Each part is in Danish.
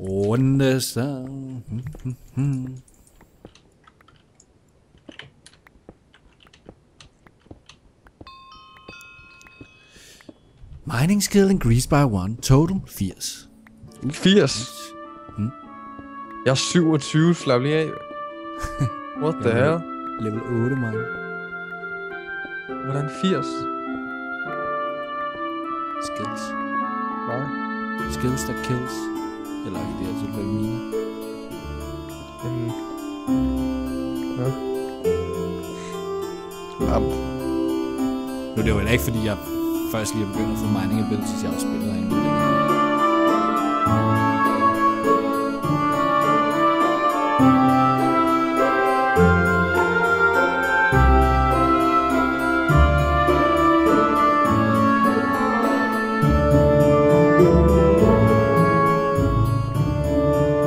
Runde så. Mining skill increased by 1. Total 80. 80? Jeg er 27, slap lige af. What the hell? Level 8, man. Hvordan 80? Skills. Nej. Skills that kills. Eller i det her tilfælde mine. Ja. Ramt. Nu er det jo heller ikke, fordi jeg først lige er begyndt at få mining abilities, jeg har spillet herinde.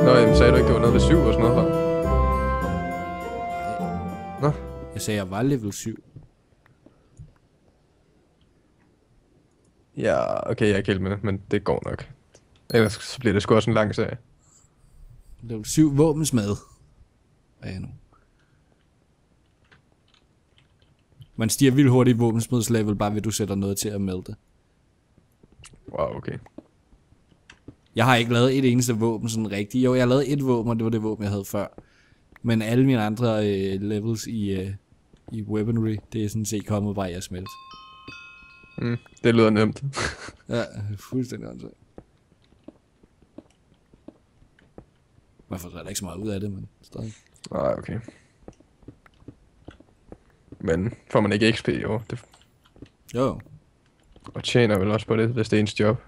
Nå, jamen sagde du ikke, det var noget ved 7 og sådan noget her? Nej. Nå. Jeg sagde, jeg var level 7. Ja, okay, jeg er ikke helt med det, men det går nok. Ellers så bliver det sgu også en lang serie. Level 7 våbensmad. Hvad er nu? Man stiger vildt hurtigt i våbensmedslevel, bare ved du sætter noget til at melte. Wow, okay. Jeg har ikke lavet et eneste våben sådan rigtigt. Jo, jeg har lavet et våben, og det var det våben, jeg havde før. Men alle mine andre levels i weaponry, det er sådan set kommet bare i at smelte. Det lyder nemt. Ja, fuldstændig åndssvagt. Man får da ikke så meget ud af det, men stadig. Nej, okay. Men får man ikke XP, jo? Det... Jo. Og tjener vel også på det, hvis det er ens job.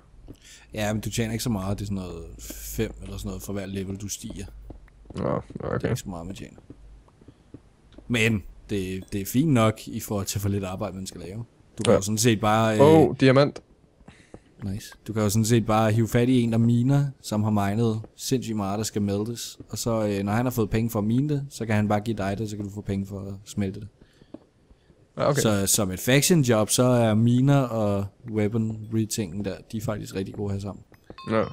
Ja, men du tjener ikke så meget. Det er sådan noget 5 eller sådan noget for hver level, du stiger. Nå, Det er okay. ikke så meget, man tjener. Men det er fint nok i forhold til for lidt arbejde, man skal lave. Du kan jo sådan set bare... diamant. Nice. Du kan jo sådan set bare hive fat i en, der miner, som har minet sindssygt meget, der skal meltes. Og så, når han har fået penge for at mine det, så kan han bare give dig det, så kan du få penge for at smelte det. Okay. Så som et faction job, så er miner og weaponry tingen der, de er faktisk rigtig gode her sammen. Nå.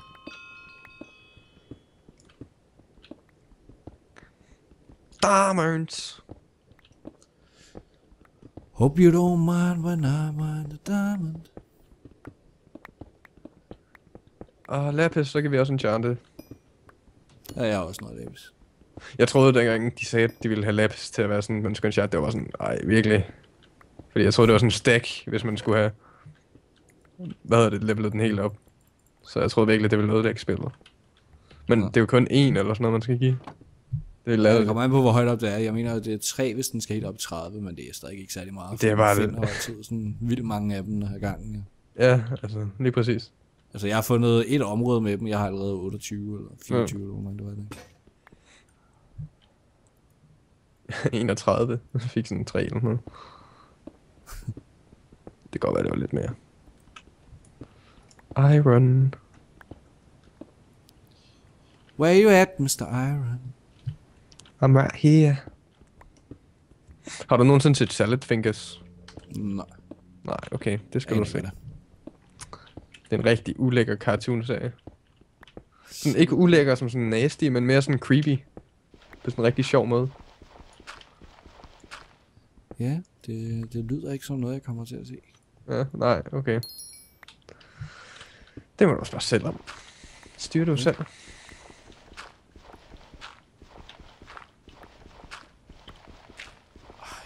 Diamonds. Hope you don't mind when I mind a diamond. Og lapis, så kan vi også enchante. Ja, jeg har også noget lapis. Jeg troede dengang, de sagde, at de ville have lapis til at være sådan, man skulle enchante, det var sådan, ej, virkelig. Fordi jeg troede, det var sådan en stack, hvis man skulle have, hvad hedder det, levelet den helt op. Så jeg troede virkelig, det ville ødelægge spillet. Men det er jo kun én eller sådan noget, man skal give. Det er lavet. Det kommer an på, hvor højt op det er. Jeg mener, det er 3, hvis den skal helt op i 30, men det er stadig ikke særlig meget. Det er bare det. Jeg finder altid sådan vildt mange af dem ad gangen. Ja, altså, lige præcis. Altså, jeg har fundet et område med dem. Jeg har allerede 28 eller 24, eller hvor mange det var det. 31. Jeg fik sådan 3 eller noget. Det kan godt være, det var lidt mere. Iron. Where you at, Mr. Iron? I'm right here. Har du nogensinde set Salad Fingers? Nej. Nej, okay, det skal du se. Det. Det er en rigtig ulækker cartoon-serie. Sådan ikke ulækker som sådan nasty, men mere sådan creepy. På sådan en rigtig sjov måde. Ja, det lyder ikke som noget, jeg kommer til at se. Ja, nej, okay. Det må du også bare selv om. Styr du selv.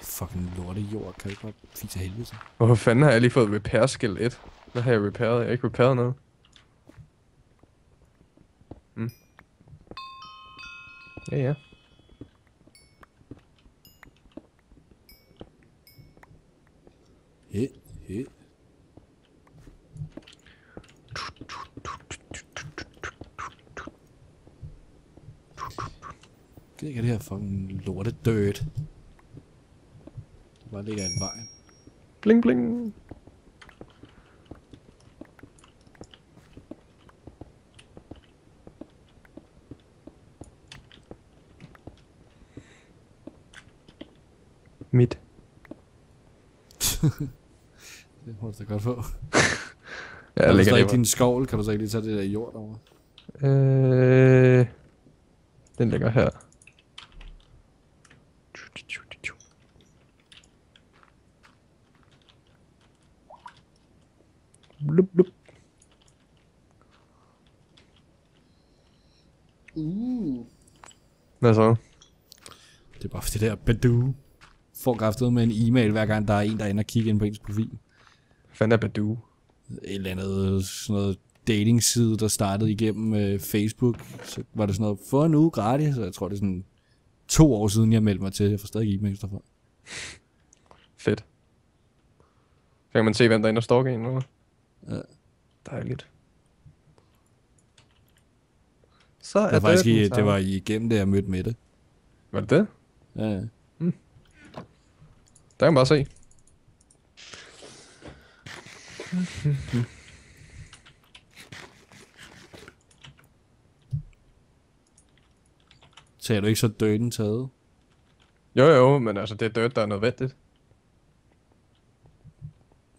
Fucking lorte jord, kan ikke bare fik til helvede. Hvorfor fanden har jeg lige fået repair skill 1? Hvad har jeg repairet? Jeg har ikke repairet noget. Ja, ja. He. Gider ikke det her fucking lorte dirt. Det bare ligger i vejen. Bling bling. Mit. Det må du da godt få. Ja, Kan du ligger så ikke det din skovl? Kan du så ikke lige tage det der jord over? Den ligger her. Blup, blup. Hvad så? Det er bare for det der Badoo. Får kraftet med en e-mail, hver gang der er en, der ender og kigger ind på ens profil. Fanden er Badoo? Et eller andet sådan noget datingside, der startede igennem Facebook. Så var det sådan noget, få en uge gratis. Så jeg tror, det er sådan 2 år siden, jeg meldte mig til. Jeg får stadig e-mails derfra. Fedt. Så kan man se, hvem der ender og stalker en, eller? Ja. Dejligt. Så Det var faktisk det var igennem det, jeg mødte med det. Var det det? Ja. Der kan man bare se. Så er du ikke så døden taget? Jo, men altså, det er dødt, der er nødvendigt.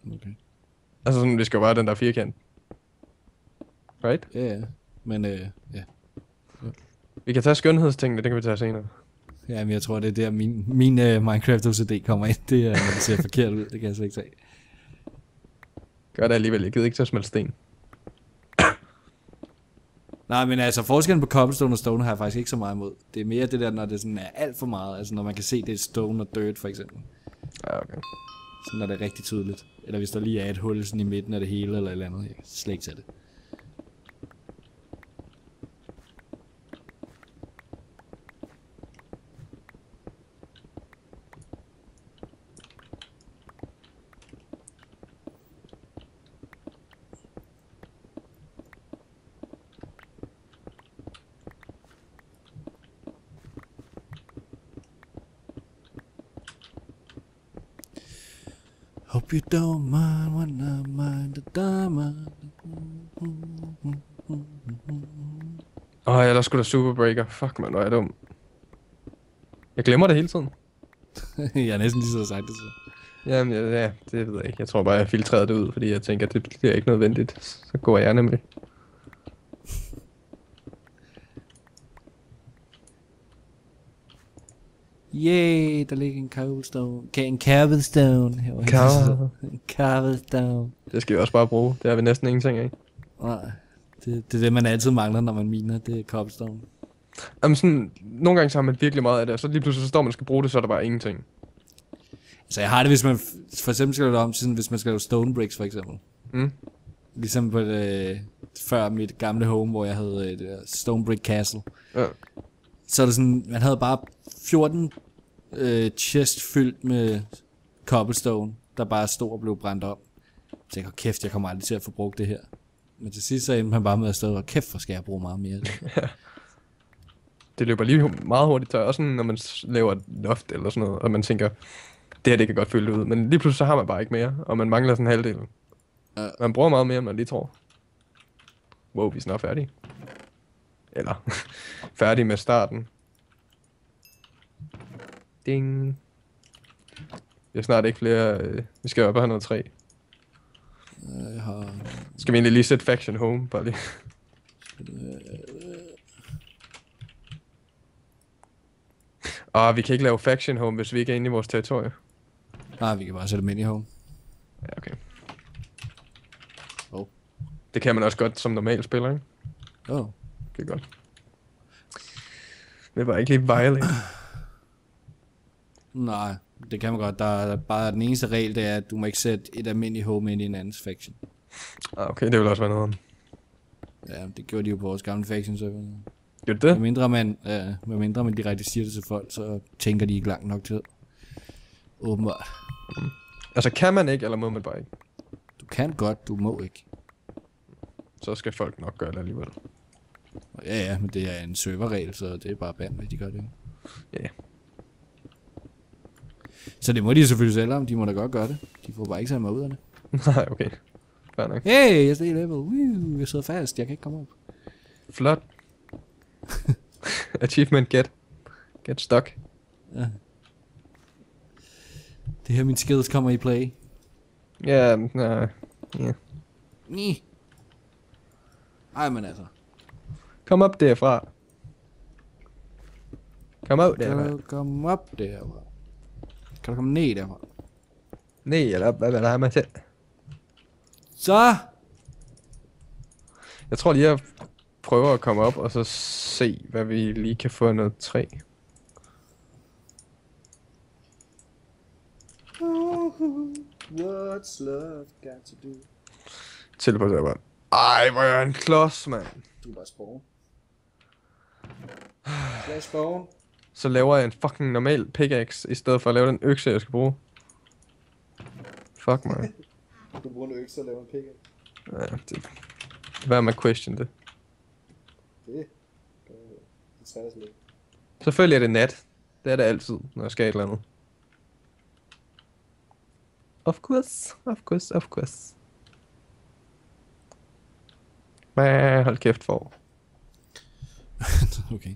Okay. Altså sådan, vi skal jo bare have den der firkant. Right? Ja. Men ja. Vi kan tage skønhedstingene, det kan vi tage senere. Ja, men jeg tror, det er der min Minecraft OCD kommer ind. Det er, når det ser forkert ud. Det kan jeg slet ikke tage. Gør det alligevel, jeg gider ikke til at smelte sten. Nej, men altså forskellen på cobblestone og stone har jeg faktisk ikke så meget imod. Det er mere det der, når det sådan er alt for meget. Altså når man kan se, det er stone og dirt for eksempel. Ja, okay. Så når det er rigtig tydeligt. Eller hvis der lige er et hul sådan i midten af det hele eller et eller andet. Jeg kan slet ikke tage det. Hope you don't mind when I mind the diamond. Jeg lader sgu da Super Breaker. Fuck, man, hvor er jeg dum. Jeg glemmer det hele tiden. Jeg har næsten lige så sagt det så. Jamen, ja, det ved jeg ikke. Jeg tror bare, jeg filtrerede det ud, fordi jeg tænker, at det bliver ikke nødvendigt. Så går jeg nemlig. Yay, der ligger en cobblestone. En cobblestone. En cobblestone. Det skal vi også bare bruge. Det har vi næsten ingenting af. Nej, det er det, man altid mangler, når man miner. Det er cobblestone. Jamen sådan, nogle gange så har man virkelig meget af det, og så lige pludselig så står man og skal bruge det, så er der bare ingenting. Så jeg har det, hvis man for eksempel skal lave det om til sådan, hvis man skal lave stone bricks for eksempel. Mm. Ligesom på det, før mit gamle home, hvor jeg havde et stone brick castle. Ja. Så er det sådan, man havde bare 14 chest fyldt med cobblestone, der bare stod og blev brændt op. Så jeg tænkte, kæft, jeg kommer aldrig til at få brugt det her. Men til sidst så endte man bare med at stå og kæft, hvor skal jeg bruge meget mere af det. Det løber lige meget hurtigt tør, også sådan, når man laver et loft eller sådan noget, og man tænker, det her det kan godt følge ud, men lige pludselig så har man bare ikke mere, og man mangler sådan en halvdel. Man bruger meget mere, end man lige tror. Wow, vi er snart færdige. Eller, færdige med starten. Ding. Vi har snart ikke flere, vi skal op og have noget træ. Jeg har... Skal vi egentlig lige sætte faction home, bare lige? Vi kan ikke lave faction home, hvis vi ikke er inde i vores territorie. Nej, vi kan bare sætte dem ind i home. Ja, okay. Oh. Det kan man også godt som normal spiller, ikke? Det er godt. Det var ikke lige violate. Nej, det kan man godt. Der er bare den eneste regel, det er, at du må ikke sætte et almindeligt home ind i en andens faction. Okay, det vil også være noget om. Ja, det gjorde de jo på vores gamle faction server. Gjorde det? Medmindre man direkte siger det til folk, så tænker de ikke langt nok til. Åbenbart. Altså kan man ikke, eller må man bare ikke? Du kan godt, du må ikke. Så skal folk nok gøre det alligevel. Ja, men det er en serverregel, så det er bare band, hvis de gør det. Ja. Så det må de selvfølgelig selv om, de må da godt gøre det. De får bare ikke sat mig ud af det. Nej, okay. Fair nok. Hey, jeg steg level. Woo, jeg sidder fast, jeg kan ikke komme op. Flot. Achievement get stuck. Ja. Det her, mine skills kommer i play. Ja, nej. Ja. Ej, men altså. Kom op derfra. Kom op Kan derfra. du komme op derfra? Kan du komme ned derfra? Nej, eller op, hvad der er med til? Så! Jeg tror lige, jeg prøver at komme op, og så se, hvad vi lige kan få af noget træ. What's love got to do? Teleporterer bare. Ej, hvor er jeg en klods, mand. Du er bare spawn. Slash spawn. Så laver jeg en fucking normal pickaxe, i stedet for at lave den økse, jeg skal bruge. Fuck mig. Du bruger en økse og laver en pickaxe. Ja, det... Hvad er med question det? Det tager jeg lidt. Selvfølgelig er det nat. Det er det altid, når jeg skal et eller andet. Of course, of course, of course. Men hold kæft for. Okay.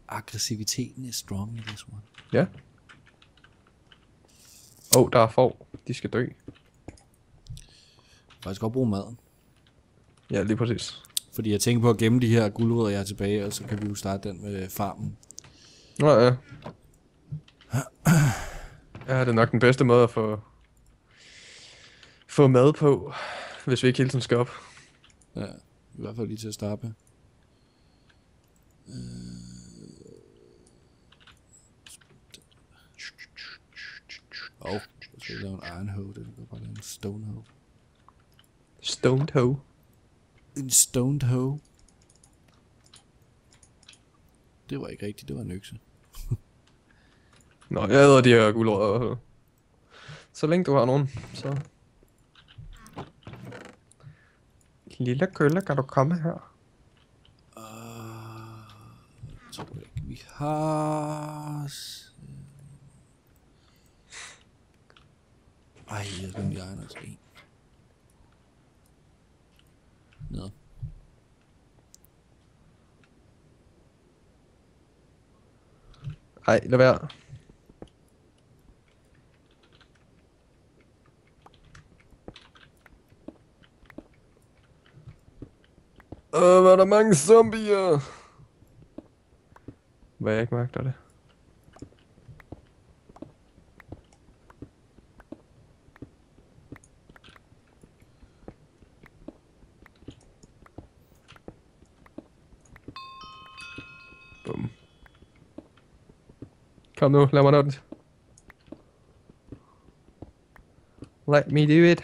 Aggressiviteten er strong i this one. Ja. Der er får. De skal dø. Jeg skal godt bruge maden. Ja, lige præcis. Fordi jeg tænker på at gemme de her guldrødder, jeg har tilbage, og så kan vi jo starte den med farmen. Nå ja. Ja, det er nok den bedste måde at få mad på, hvis vi ikke hele tiden skal op. Ja, i hvert fald lige til at starte. Jeg skal lave en iron hoe, det kan bare lave en stone hoe. Stoned hoe. En stoned hoe. Det var ikke rigtigt, det var en økse. Nå, jeg æder de her guldrødder. Så længe du har nogen, så... Lille kølle, kan du komme her? Jeg tror ikke, vi har... Ej, jeg skal lige egne os en. Ned. Ej, lad være. Hvor er der mange zombier. Hvad jeg ikke magter det. Bum. Kom nu, lad mig nå den. Let me do it.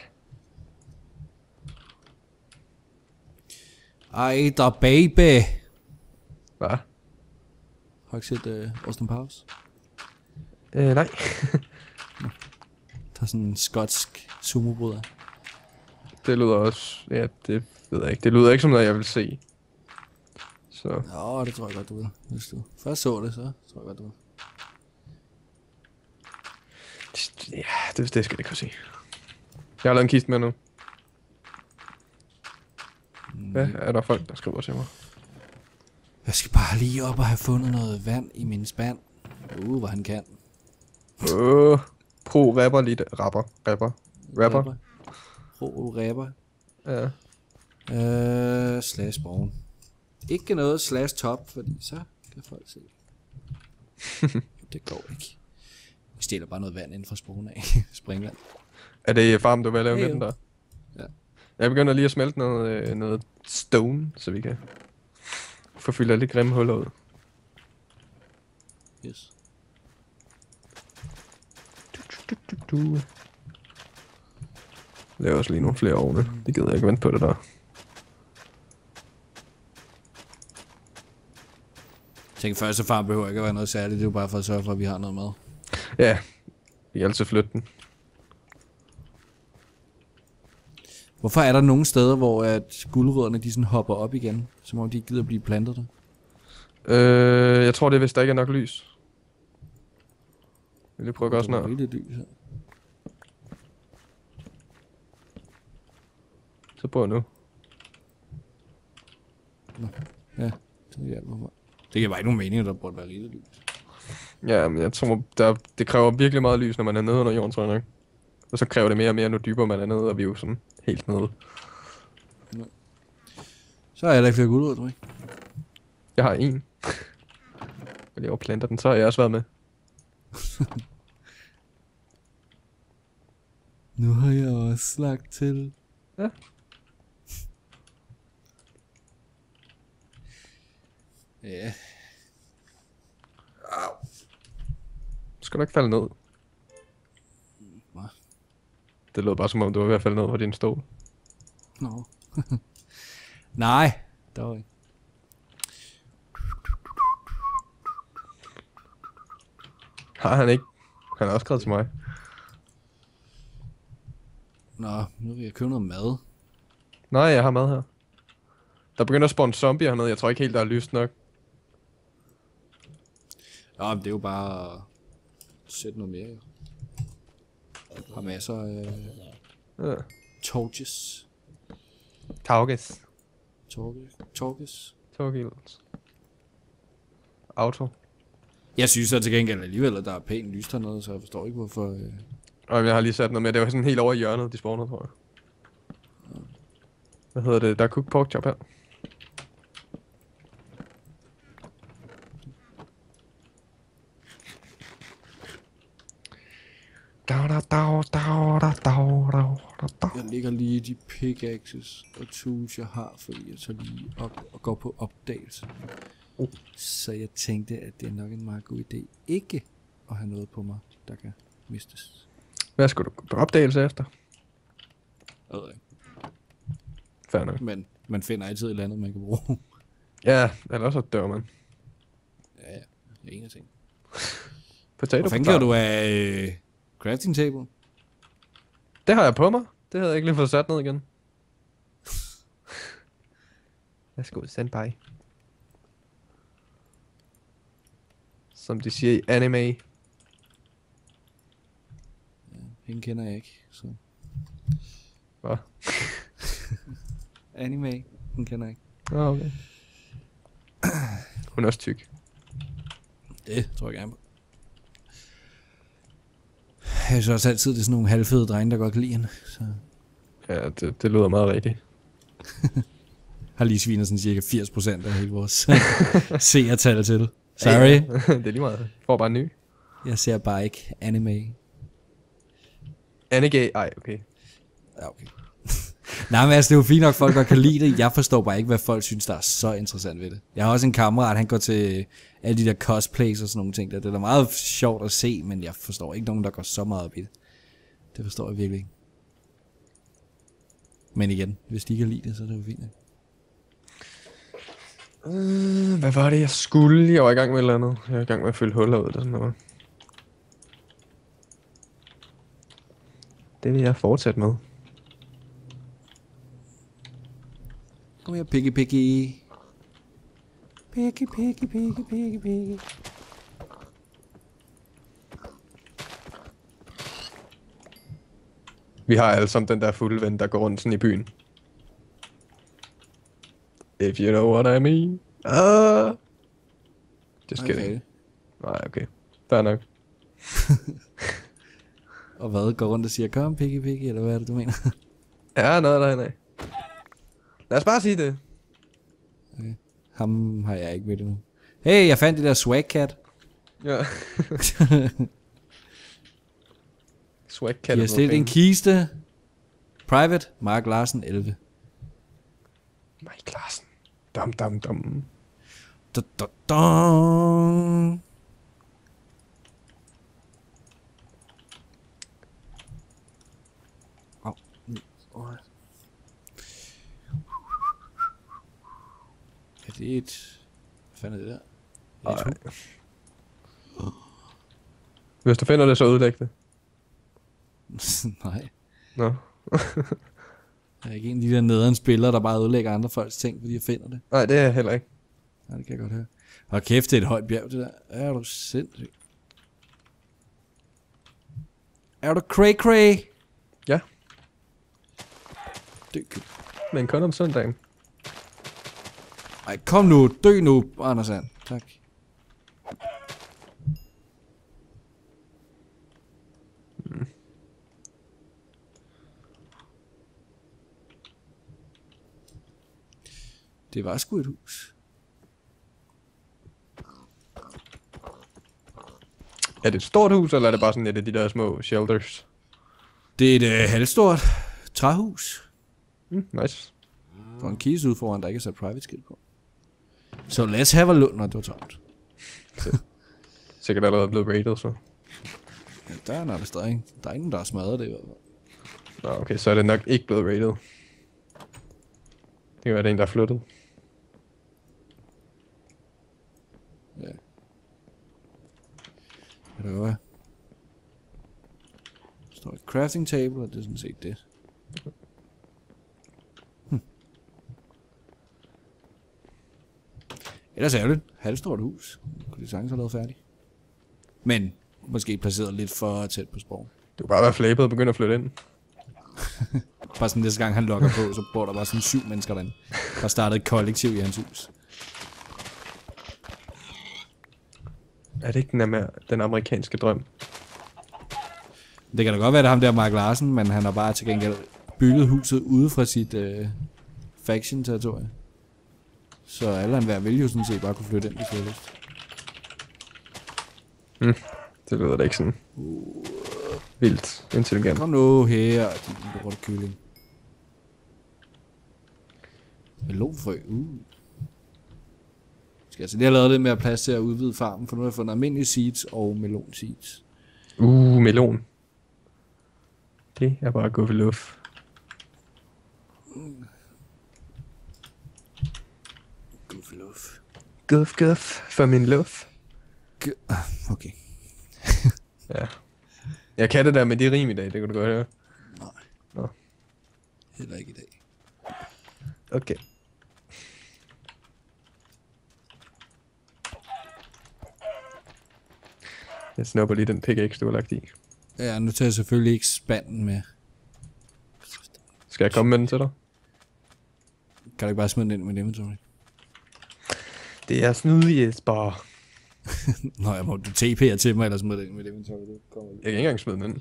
Ej, der baby. Hvad? Har du ikke set Austin Powers? Nej. Der er sådan en skotsk sumobryder. Det lyder også... Ja, det ved jeg ikke. Det lyder ikke som noget, jeg vil se. Så... Ja, det tror jeg godt, du ved. Hvis du først så det, så tror jeg godt, du ved. Ja, det skal jeg ikke kunne sige. Jeg har lavet en kiste med nu. Hvad er der folk, der skriver til mig? Jeg skal bare lige op og have fundet noget vand i min spand. Hvor han kan. Pro-rapper lidt. Rapper. Pro-rapper. Ja. Slash spawn. Ikke noget slash top, fordi så kan folk se. Det går ikke. Vi stiller bare noget vand inden for spawn af. Springvand. Er det farm, du vil lave med den der? Ja. Jeg begynder lige at smelte noget stone, så vi kan få fyldt alle de grimme huller ud. Yes. Laver også lige nogle flere ovne. Det gider jeg ikke vente på det der. Jeg tænker, første farm behøver ikke at være noget særligt. Det er jo bare for at sørge for, at vi har noget mad. Ja, vi kan altid flytte den. Hvorfor er der nogle steder, hvor at guldrødderne de sådan hopper op igen? Som om de ikke gider blive plantet der? Jeg tror det er, hvis der ikke er nok lys. Vil lige prøve at gøre sådan her. Det er lidt lys her. Så prøv nu. Ja, det hjælper mig. Det giver bare ikke nogen mening, at der burde være rigtig lys. Ja, men jeg tror, det kræver virkelig meget lys, når man er nede under jorden, tror jeg nok. Og så kræver det mere og mere, nu dybere man er nede, og vi er jo sådan helt nede. Så er der ikke flere guldrødder, tror jeg. Jeg har en. Jeg lige planter den, så har jeg også været med. Nu har jeg også lagt til. Ja. Ja. Du skal nok falde ned. Hvad? Det lød bare som om, du var ved at falde ned på din stol. Nå. Nej, der var ikke. Har han ikke? Han har også skrevet til mig. Nå, nu vil jeg købe noget mad. Nej, jeg har mad her. Der begynder at spawne zombier hernede. Jeg tror ikke helt, der er lyst nok. Ja, men det er jo bare at sætte noget mere. Jeg har masser af Ja. torches. Tauges. Torches. Torgils. Auto. Jeg synes så til gengæld alligevel, at der er pænt lyst hernede, så jeg forstår ikke, hvorfor... Og jeg har lige sat noget mere. Det var sådan helt over i hjørnet, de spawnede, tror jeg. Hvad hedder det? Der er cooked pork chop her. Jeg lægger lige de pickaxes og tools, jeg har, fordi jeg tager lige op og går på opdagelse. Så jeg tænkte, at det er nok en meget god idé ikke at have noget på mig, der kan mistes. Hvad skal du på opdagelse efter? Jeg ved ikke. Fair nok. Men man finder altid et eller andet, man kan bruge. Ja, eller også dør man. Ja, det er en af ting. Potato. Hvor fanden gør du af crafting table? Det har jeg på mig. Det havde jeg ikke lige fået sat ned igen. Værsgo, senpai. Som de siger i anime. Ja, hende kender jeg ikke, så... Hvad? Anime, den kender jeg ikke. Ja, okay. Hun er også tyk. Det tror jeg gerne på. Jeg synes også altid, det er sådan nogle halvfede drenge, der godt kan lide hende. Så. Ja, det lyder meget rigtigt. Har lige sviner sådan cirka 80% af hele vores seertal til. Sorry. Ja, det er lige meget. Får bare en ny. Jeg ser bare ikke anime. Anime. Ej, okay. Ja, okay. Nej, men altså, det er jo fint nok, folk godt kan lide det. Jeg forstår bare ikke, hvad folk synes, der er så interessant ved det. Jeg har også en kammerat, han går til alle de der cosplays og sådan nogle ting. Det er da meget sjovt at se, men jeg forstår ikke nogen, der går så meget op i det. Det forstår jeg virkelig ikke. Men igen, hvis de kan lide det, så er det jo fint. Hvad var det, jeg skulle? Jeg var i gang med et eller andet. Jeg var i gang med at fylde huller ud eller sådan noget. Det vil jeg fortsætte med. Kom her, piggy, piggy. Piggy, piggy, piggy, piggy, piggy. Vi har alle sammen den der fulde ven, der går rundt sådan i byen. If you know what I mean. Just kidding. Okay. Nej, okay. Fair nok. Og hvad går rundt og siger, kom piggy, piggy, eller hvad er det, du mener? Ja, nej. Lad os bare sige det. Okay. Ham har jeg ikke med endnu. Hey, jeg fandt det der swag cat. Ja. Swag cat. Jeg har stillet en kiste. Private, Mark Larsen 11. Mike Larsen. Dum. Da, da, da. Er det et... Hvad fanden er det der? Er det et hus? Hvis du finder det, så ødelæg det. Nej. Nå. Jeg er ikke en af de der nederen spillere, der bare ødelægger andre folks ting, fordi jeg finder det. Nej, det er jeg heller ikke. Nej, det kan jeg godt høre. Og kæft, det er et højt bjerg, det der. Er du sindssyg? Er du cray? Ja. Dø. Men kun om søndagen. Ej, kom nu. Dø nu, Anders Sand. Tak. Det var sgu et hus. Er det et stort hus, eller er det bare sådan et af de der små shelters? Det er et halvstort træhus. Nice. Der er en kiste ude foran, der ikke er sat private skilt på. Så let's have a look, når det var tomt. Sikkert allerede blevet rated, så. Ja, der er noget stadig. Der er ingen, der har smadret det i hvert fald. Nå, okay, så er det nok ikke blevet rated. Det kan være, det er en, der er flyttet. Ja. Kan det være? Der står et crafting table, og det er sådan set det. Ellers ærgerligt. Halvstort hus. Kunne de sagtens have lavet færdigt. Men måske placeret lidt for tæt på sprog. Det kunne bare være flabet og begynde at flytte ind. Bare sådan næste gang han logger på, så bor der bare sådan 7 mennesker derinde. Der startede et kollektiv i hans hus. Er det ikke den amerikanske drøm? Det kan da godt være, det er ham der Mark Larsen, men han har bare til gengæld bygget huset ude fra sit faction-territorie. Så alle han hver vil jo sådan set bare kunne flytte ind, hvis de har lyst. Det lyder da ikke sådan vildt intelligent. Kom nu her, din lorte kylling. Melonfrø, Skal altså lige have lavet det med at plads til at udvide farmen, for nu har jeg fundet almindelige seeds og melon seeds. Melon. Det er bare gå for luft. Guf for min luft. Okay. Ja. Jeg kan det der med de rim i dag, det kan du godt høre. Nej. Nå. Heller ikke i dag. Okay. Jeg snupper lige den pickaxe, du har lagt i. Ja, nu tager jeg selvfølgelig ikke spanden med. Skal jeg komme med den til dig? Kan du ikke bare smide den ind med inventory? Det er snude, Jesper. Nå, jeg må du TP'er til mig, eller smide den ind med inventory. Jeg kan ikke engang smide den ind.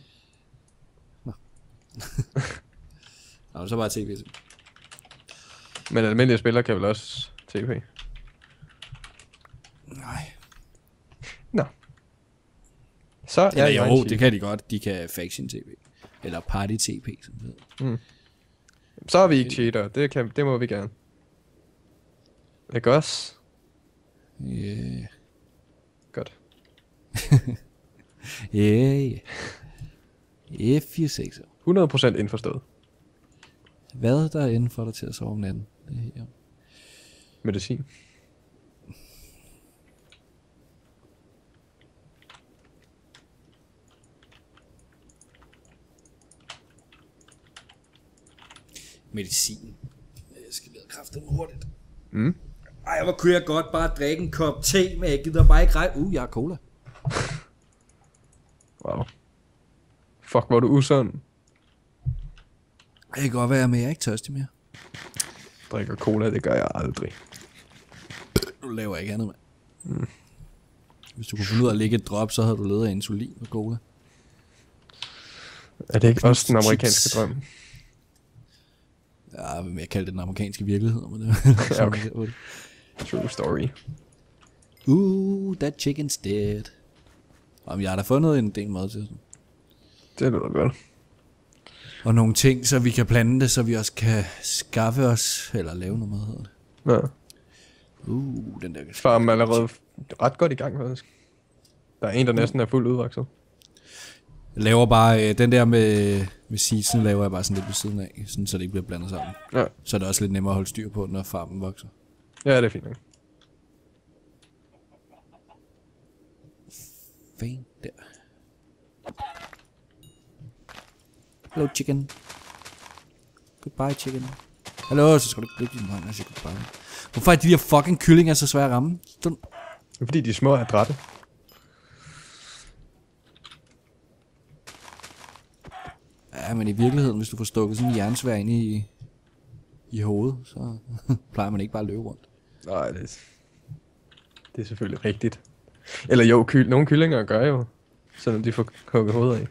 Nå, så bare TP til. Men almindelige spillere kan vel også TP? Nej. Nå. Så Eller jo, det kan de godt. De kan faction TP. Eller party TP, som det hedder. Så er vi ikke cheater. Det må vi gerne. Ikke også? Yeah. Godt. Yeah. If you say so. 100% indforstået. Hvad der er inden for dig til at sove om natten? Det her. Medicin. Medicin. Jeg skal lade kraften hurtigt. Mm. Ej, hvor kunne jeg godt bare drikke en kop te, men jeg gider bare ikke jeg har cola. Wow. Fuck, hvor er du usund. Det kan godt være, men jeg er ikke tørstig mere. Drikker cola, det gør jeg aldrig. Du laver ikke andet, mand. Hvis du kunne finde ud af at lægge et drop, så havde du levet af insulin og cola. Er det ikke også den amerikanske drøm? Ja, men jeg kalder det den amerikanske virkelighed. Men det Ja, okay. True story. That chicken's dead. Om jeg har da fundet en del mad til. Det lyder godt. Og nogle ting, så vi kan plante det, så vi også kan skaffe os, eller lave noget mad, hedder det. Ja. Den der. Farmen er allerede ret godt i gang, faktisk. Der er en, der næsten er fuldt udvokset. Jeg laver bare, den der med season, laver jeg bare sådan lidt ved siden af, sådan, så det ikke bliver blandet sammen. Ja. Så er det også lidt nemmere at holde styr på, når farmen vokser. Ja, det er fint nok. Fan der. Hello chicken. Goodbye chicken. Hallo, så skal du ikke din hånd, jeg siger goodbye. Hvorfor er de der fucking kyllinger så svære at ramme? Det er fordi, de er små og adrætte. Ja, men i virkeligheden, hvis du får stukket sådan en jernsvær ind i hovedet, så plejer man ikke bare at løbe rundt. Nej, det er selvfølgelig rigtigt. Eller jo, nogle kyllinger gør jo, selvom de får hugget hovedet af.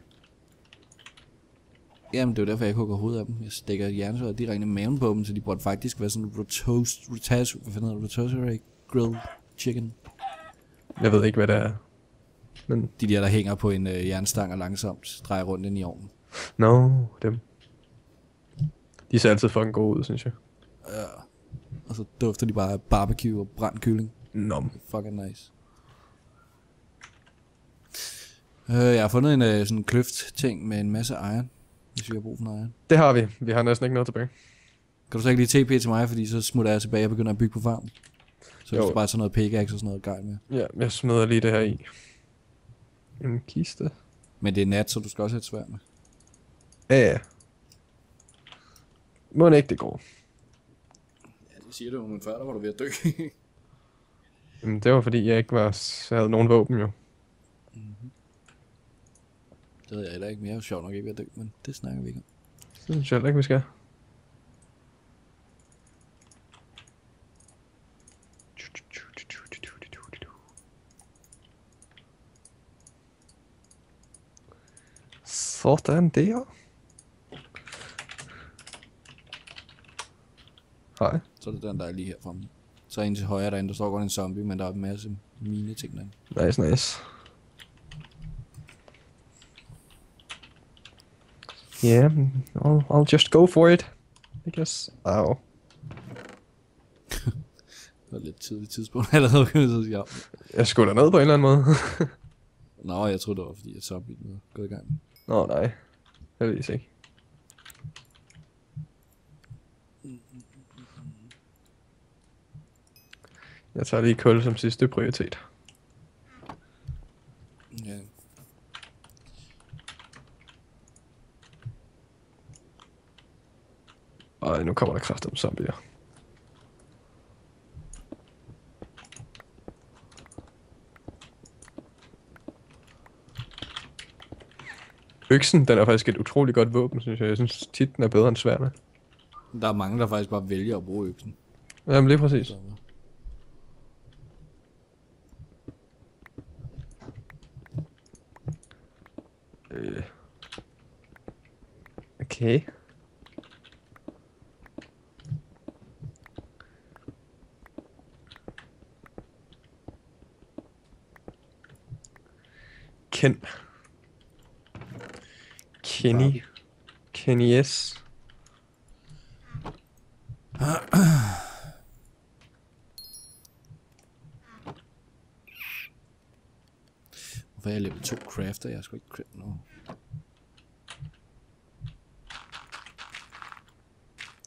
Jamen, det er jo derfor, jeg ikke hugger hovedet af dem. Jeg stikker jernsværd direkte i maven på dem, så de burde faktisk være sådan rotisserie grilled chicken. Jeg ved ikke, hvad det er. Men... De der hænger på en jernstang og langsomt drejer rundt ind i ovnen. No, dem. De ser altid fucking gode ud, synes jeg. Ja. Og så dufter de bare af barbecue og brændt kylling. Nom. Fucking nice. Jeg har fundet en sådan kløft-ting med en masse iron, hvis vi har brug for noget iron. Det har vi. Vi har næsten ikke noget tilbage. Kan du så ikke lige TP til mig, fordi så smutter jeg tilbage og begynder at bygge på farmen? Så hvis du bare tager noget pickaxe og sådan noget gejl med. Ja, jeg smider lige det her i. En kiste. Men det er nat, så du skal også have et sværd med. Ja. Må ikke det går. Ja, det siger du, men før der var du ved at dø. Jamen, det var fordi, jeg ikke havde nogen våben, jo. Mm-hmm. Det ved jeg heller ikke mere. Jeg er sjovt nok ikke ved at dø, men det snakker vi ikke om. Det synes jeg heller ikke, vi skal. Sådan der. Hej. Så er det den, der er lige her fremme. Så ind til højre derinde, der står godt en zombie, men der er en masse mine ting derinde. Nice. Yeah, I'll just go for it. I guess. Ow. Det var lidt tidligt tidspunkt allerede, kan jeg sige. Jeg skulle da ned på en eller anden måde. Nå, jeg troede det var, fordi at zombien var gået i gang. Nå, nej. Heldigvis ikke. Jeg tager lige kul som sidste prioritet. Ja. Ej, nu kommer der kraft om zombier. Øksen, den er faktisk et utroligt godt våben, synes jeg. Jeg synes tit, den er bedre end sværene. Der er mange, der faktisk bare vælger at bruge øksen. Jamen, lige præcis. Så, Okay. Kenny S. hvorfor er jeg level 2 crafter? Jeg skal ikke craft noget.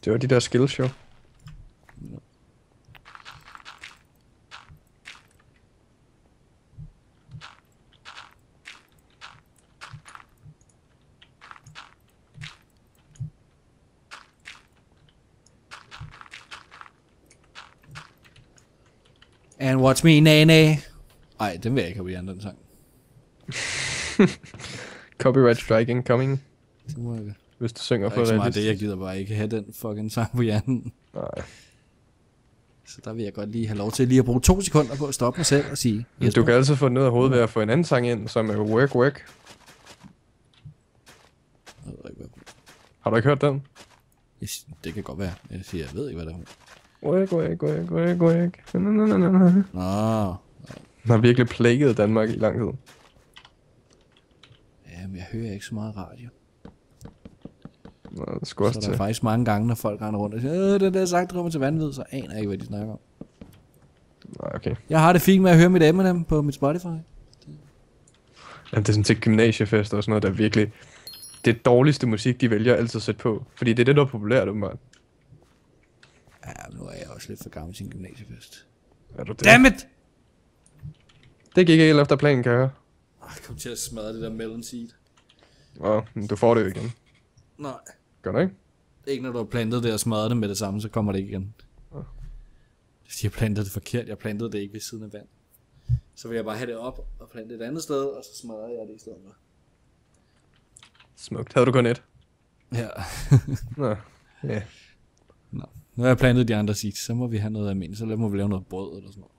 Det var de der skills, jo. Ja. And watch me, nene. Ej, den vil jeg ikke have på den sang. Copyright strike incoming. Det må jeg. Hvis du synger Det for er ikke så meget realistisk. det, jeg gider bare ikke have den fucking sang på hjernen. Nej. Så der vil jeg godt lige have lov til lige at bruge 2 sekunder på at stoppe mig selv og sige... Men du kan altid få den ned af hovedet ved at få en anden sang ind, som er Work Work. Jeg ved ikke, hvad... Har du ikke hørt den? Det kan godt være. Jeg siger, jeg ved ikke, hvad det er. Work, work, work, work, work. Nå. Den har virkelig plaget Danmark i lang tid. Jamen, jeg hører ikke så meget radio. Nå, det skulle også Så der er til. faktisk mange gange, når folk render rundt og siger, det der sagt drømmer til vanvid, så aner jeg ikke, hvad de snakker om. Nej, okay. Jeg har det fint med at høre mit Eminem på mit Spotify. Jamen, det er sådan til gymnasiefester og sådan noget, der er virkelig... Det dårligste musik, de vælger altid at sætte på. Fordi det er det, der er populært, åbenbart. Ja, nu er jeg også lidt for gammel til en gymnasiefest. Er du det? Dammit! Det gik ikke efter planen, kan jeg høre. Jeg kom til at smadre det der melon seed. Men du får det jo igen. Nej. Gør du ikke? Ikke når du har plantet det og smadret det med det samme, så kommer det ikke igen. Hvis jeg plantede det forkert, jeg plantede det ikke ved siden af vand. Så vil jeg bare have det op og plante et andet sted, og så smadrer jeg det i stedet for. Smukt. Havde du kun et? Ja. Nå, ja. Nå. Nu har jeg plantet de andre seeds, så må vi have noget almindeligt, så må vi lave noget brød eller sådan noget.